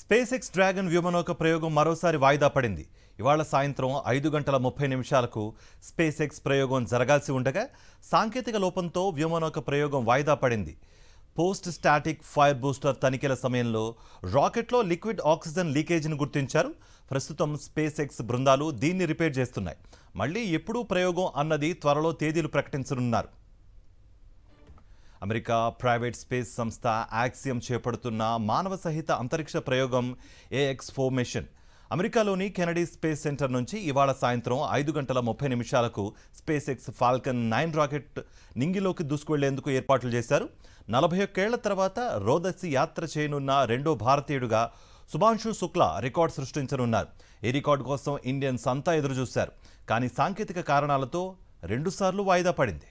Space X dragon వ్యోమనౌక ప్రయోగం మరోసారి వాయిదా పడింది. ఇవాళ సాయంత్రం 5:30 స్పేస్ ఎక్స్ ప్రయోగం జరగాల్సి ఉండగా సాంకేతిక లోపంతో వ్యోమనౌక ప్రయోగం వాయిదా పడింది. పోస్ట్ స్టాటిక్ ఫైర్ బూస్టర్ తనిఖీల సమయంలో రాకెట్లో లిక్విడ్ ఆక్సిజన్ లీకేజీని గుర్తించారు. ప్రస్తుతం స్పేస్ ఎక్స్ బృందాలు దీన్ని రిపేర్ చేస్తున్నాయి. మళ్లీ ఎప్పుడు ప్రయోగం అన్నది త్వరలో తేదీలు ప్రకటించనున్నారు. అమెరికా ప్రైవేట్ స్పేస్ సంస్థ యాక్సియం చేపడుతున్న మానవ సహిత అంతరిక్ష ప్రయోగం AX4 మిషన్ అమెరికాలోని కెనడీ స్పేస్ సెంటర్ నుంచి ఇవాళ సాయంత్రం 5:30 స్పేస్ ఎక్స్ ఫాల్కన్ 9 రాకెట్ నింగిలోకి దూసుకువెళ్లేందుకు ఏర్పాట్లు చేశారు. 41 ఏళ్ల తర్వాత రోదసి యాత్ర చేయనున్న రెండో భారతీయుడుగా శుభాంశు శుక్లా రికార్డు సృష్టించనున్నారు. ఈ రికార్డు కోసం ఇండియన్స్ అంతా ఎదురుచూశారు. కానీ సాంకేతిక కారణాలతో 2 సార్లు వాయిదా పడింది.